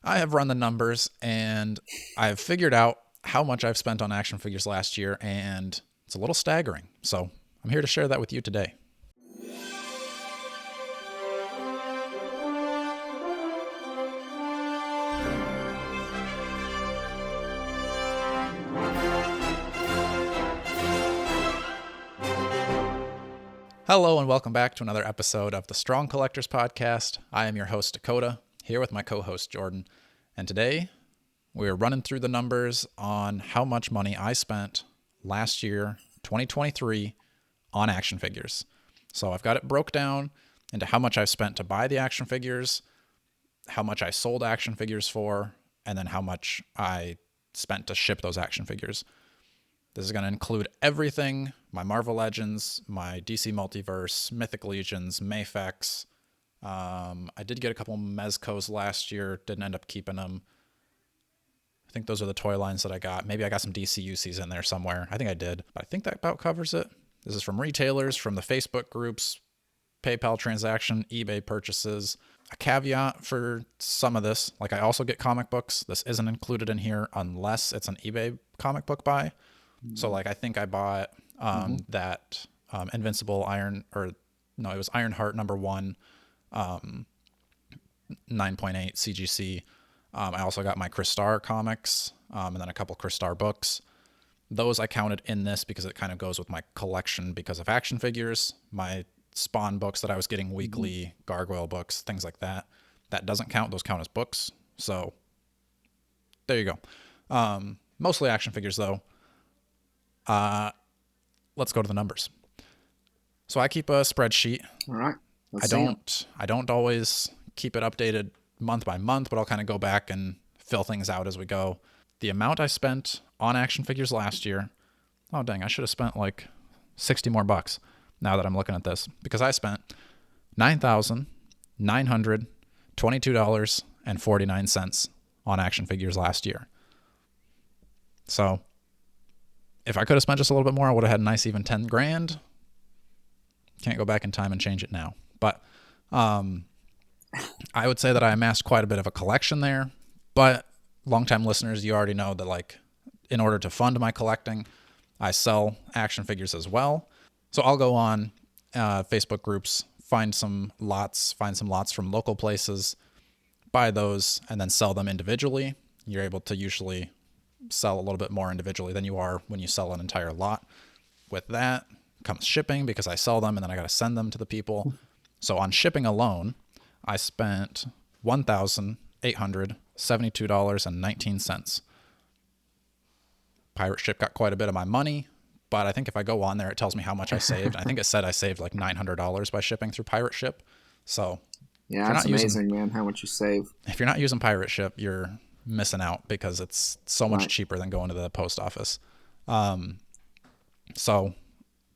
I have run the numbers and I've figured out how much I've spent on action figures last year, and it's a little staggering. So I'm here to share that with you today. Hello and welcome back to another episode of the Strong Collectors Podcast. I am your host, Dakota, here with my co-host, Jordan. And today, we're running through the numbers on how much money I spent last year, 2023, on action figures. So I've got it broke down into how much I've spent to buy the action figures, how much I sold action figures for, and then how much I spent to ship those action figures. This is going to include everything: my Marvel Legends, my DC Multiverse, Mythic Legions, Mafex. I did get a couple Mezcos last year, didn't end up keeping them. I think those are the toy lines that I got. Maybe I got some DC UCs in there somewhere. I think I did, but I think that about covers it. This is from retailers, from the Facebook groups, PayPal transaction, eBay purchases. A caveat for some of this, like I also get comic books. This isn't included in here unless it's an eBay comic book buy. So like I think I bought that Invincible Iron, or no, it was Ironheart #1, 9.8 CGC. I also got my Crystar comics, and then a couple Crystar books. Those I counted in this because it kind of goes with my collection because of action figures. My Spawn books that I was getting weekly, Gargoyle books, things like that. That doesn't count. Those count as books. So there you go. Mostly action figures though. Let's go to the numbers. So I keep a spreadsheet. All right. I don't always keep it updated month by month, but I'll kind of go back and fill things out as we go. The amount I spent on action figures last year. Oh, dang. I should have spent like 60 more bucks now that I'm looking at this, because I spent $9,922.49 on action figures last year. So if I could have spent just a little bit more, I would have had a nice even 10 grand. Can't go back in time and change it now. But I would say that I amassed quite a bit of a collection there. But longtime listeners, you already know that, like, in order to fund my collecting, I sell action figures as well. So I'll go on Facebook groups, find some lots from local places, buy those, and then sell them individually. You're able to usually sell a little bit more individually than you are when you sell an entire lot. With that comes shipping, because I sell them and then I got to send them to the people. So on shipping alone, I spent $1,872.19. Pirate Ship got quite a bit of my money, but I think if I go on there, it tells me how much I saved. I think it said I saved like $900 by shipping through Pirate Ship. So yeah, that's amazing, man, how much you save. If you're not using Pirate Ship, you're missing out, because it's so much cheaper than going to the post office. So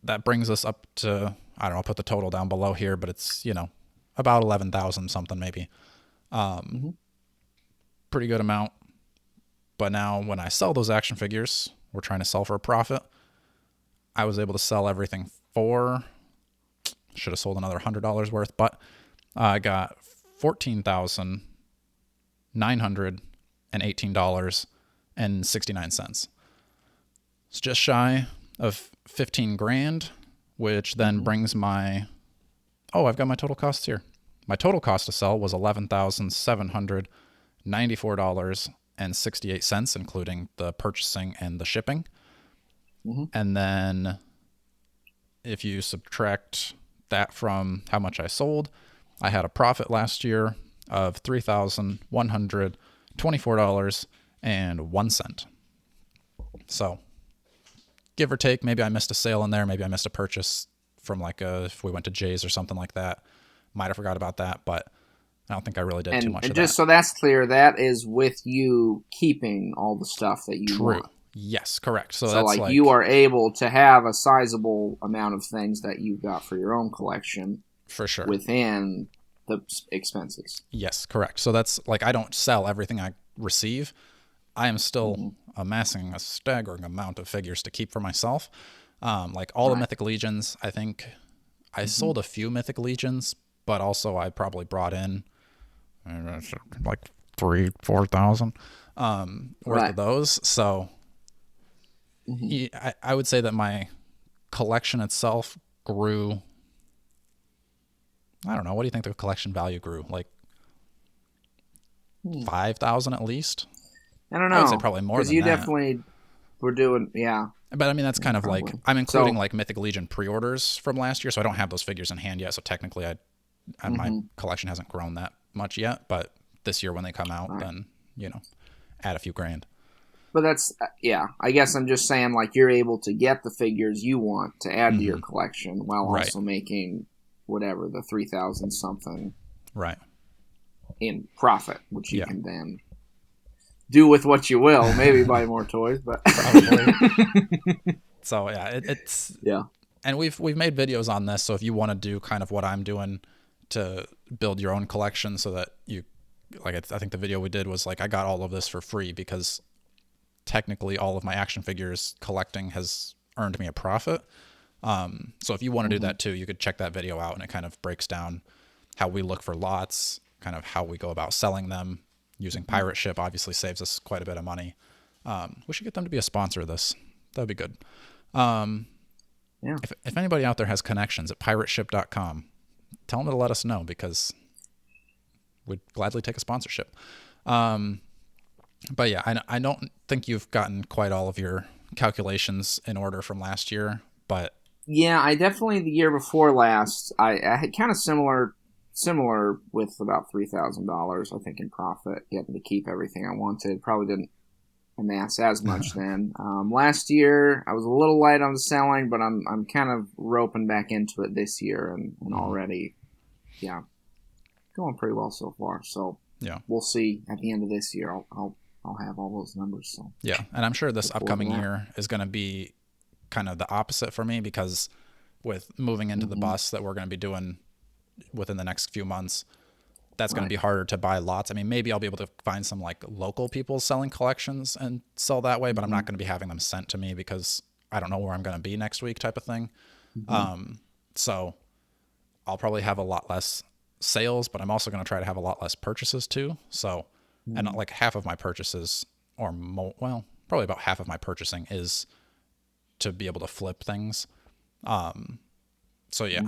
that brings us up to, I don't know, I'll put the total down below here, but it's, about 11,000 something maybe. Pretty good amount. But now when I sell those action figures, we're trying to sell for a profit. I was able to sell everything for, should have sold another $100 worth, but I got $14,918.69. It's just shy of 15 grand, which then brings my, I've got my total costs here. My total cost to sell was $11,794.68, including the purchasing and the shipping. And then if you subtract that from how much I sold, I had a profit last year of $3,124.01. So give or take, maybe I missed a sale in there. Maybe I missed a purchase from if we went to Jay's or something like that. Might have forgot about that, but I don't think I really did too much of that. And just so that's clear, that is with you keeping all the stuff that you want. Yes, correct. So that's like you are able to have a sizable amount of things that you got for your own collection. For sure. Within the expenses. Yes, correct. So that's like, I don't sell everything I receive. I am still amassing a staggering amount of figures to keep for myself. Like all the Mythic Legions, I think I sold a few Mythic Legions, but also I probably brought in like $4,000 worth Right. of those. So I would say that my collection itself grew. I don't know. What do you think the collection value grew? Like 5,000 at least? I don't I would say know, probably more because than you that. definitely were doing, yeah, But I mean, that's kind of like, probably. I'm including So, like Mythic Legion pre-orders from last year, so I don't have those figures in hand yet. So technically, my collection hasn't grown that much yet. But this year when they come out, right. then add a few grand. But that's, yeah, I guess I'm just saying, like, you're able to get the figures you want to add to your collection while Right. also making whatever, the 3,000 something Right. in profit, which you Yeah. can then do with what you will. Maybe buy more toys, but Probably. So yeah, it's yeah. and we've made videos on this. So if you want to do kind of what I'm doing to build your own collection, so that you like, I think the video we did was like, I got all of this for free because technically all of my action figures collecting has earned me a profit. So if you want to do that too, you could check that video out, and it kind of breaks down how we look for lots, kind of how we go about selling them. Using Pirate Ship obviously saves us quite a bit of money. We should get them to be a sponsor of this. That'd be good. Yeah. If anybody out there has connections at pirateship.com, tell them to let us know, because we'd gladly take a sponsorship. But yeah, I don't think you've gotten quite all of your calculations in order from last year, but Yeah, I definitely, the year before last, I had kind of similar with about $3,000, I think, in profit, getting to keep everything I wanted. Probably didn't amass as much then. Last year, I was a little light on the selling, but I'm kind of roping back into it this year, and already, yeah, going pretty well so far. So yeah. we'll see at the end of this year. I'll have all those numbers. So Yeah, and I'm sure this look forward to upcoming that. year is going to be kind of the opposite for me, because with moving into the bus that we're going to be doing within the next few months, that's going to Right. be harder to buy lots. I mean, maybe I'll be able to find some like local people selling collections and sell that way, but I'm not going to be having them sent to me because I don't know where I'm going to be next week, type of thing. So I'll probably have a lot less sales, but I'm also going to try to have a lot less purchases too. So, and like half of my purchases, or well, probably about half of my purchasing is to be able to flip things. So yeah,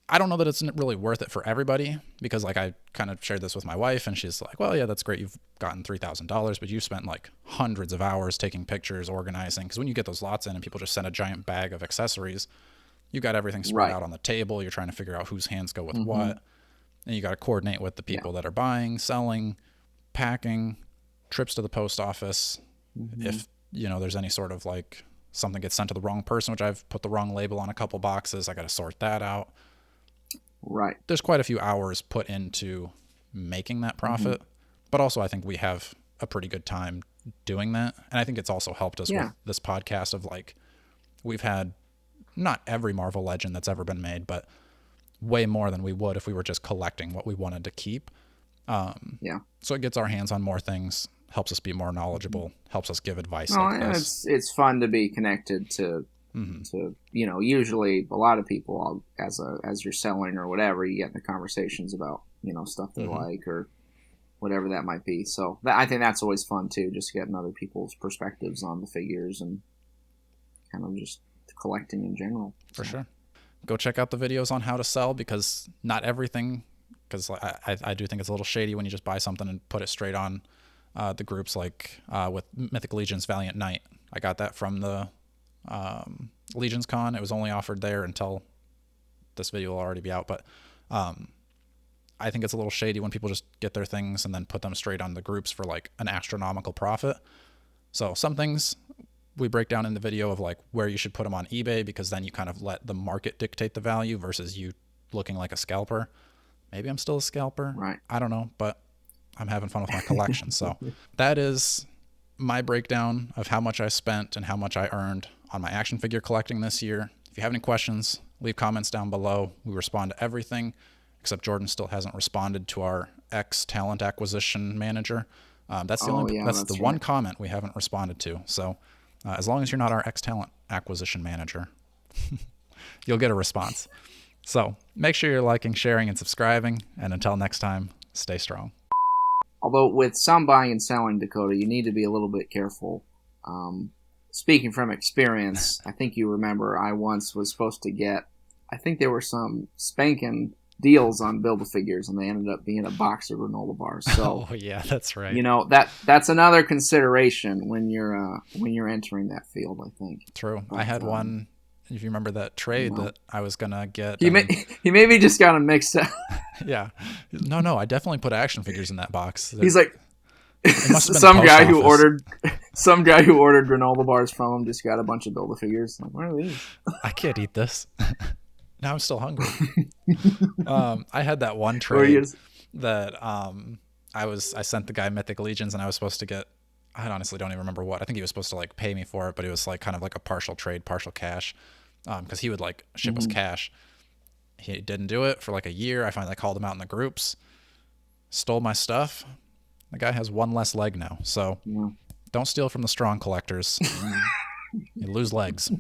I don't know that it's really worth it for everybody, because like I kind of shared this with my wife, and she's like, well, yeah, that's great. You've gotten $3,000, but you spent like hundreds of hours taking pictures, organizing. Because when you get those lots in and people just send a giant bag of accessories, you got everything spread Right. out on the table. You're trying to figure out whose hands go with what. And you got to coordinate with the people that are buying, selling, packing, trips to the post office. If, there's any sort of like something gets sent to the wrong person, which I've put the wrong label on a couple boxes, I got to sort that out. Right. There's quite a few hours put into making that profit, but also I think we have a pretty good time doing that. And I think it's also helped us with this podcast of like, we've had not every Marvel Legend that's ever been made, but way more than we would if we were just collecting what we wanted to keep. Yeah. So it gets our hands on more things, helps us be more knowledgeable, helps us give advice Well, like and this. it's fun to be connected to usually a lot of people, as you're selling or whatever, you get into conversations about stuff they like or whatever that might be. So I think that's always fun too, just getting other people's perspectives on the figures and kind of just collecting in general. For sure. Go check out the videos on how to sell, because not everything, because I do think it's a little shady when you just buy something and put it straight on the groups, like with Mythic Legion's Valiant Knight. I got that from the Legions Con. It was only offered there until this video will already be out, but I think it's a little shady when people just get their things and then put them straight on the groups for like an astronomical profit. So some things we break down in the video of like where you should put them on eBay, because then you kind of let the market dictate the value versus you looking like a scalper. Maybe I'm still a scalper. Right. I don't know, but I'm having fun with my collection. So that is my breakdown of how much I spent and how much I earned on my action figure collecting this year. If you have any questions, leave comments down below. We respond to everything, except Jordan still hasn't responded to our talent acquisition manager. That's the that's one right. comment we haven't responded to. So as long as you're not our talent acquisition manager, you'll get a response. So make sure you're liking, sharing, and subscribing. And until next time, stay strong. Although with some buying and selling, Dakota, you need to be a little bit careful. Speaking from experience, I think you remember I once was supposed to get, I think there were some spanking deals on Build-A-Figures, and they ended up being a box of granola bars. So, Oh yeah, that's right. that's another consideration when you're entering that field, I think. True. But, I had one. If you remember that trade that I was gonna get, he maybe just got them mixed up. yeah, no, I definitely put action figures in that box. He's like, it must have been some the guy post who office. ordered granola bars from him just got a bunch of Build-A-Figures. Like, what are these? I can't eat this. Now I'm still hungry. I had that one Or he trade is- that I sent the guy Mythic Legions, and I was supposed to get. I honestly don't even remember what. I think he was supposed to like pay me for it, but it was like kind of like a partial trade, partial cash, because he would like ship us cash. He didn't do it for like a year. I finally called him out in the groups, stole my stuff. The guy has one less leg now, so Yeah. don't steal from the strong collectors. You lose legs.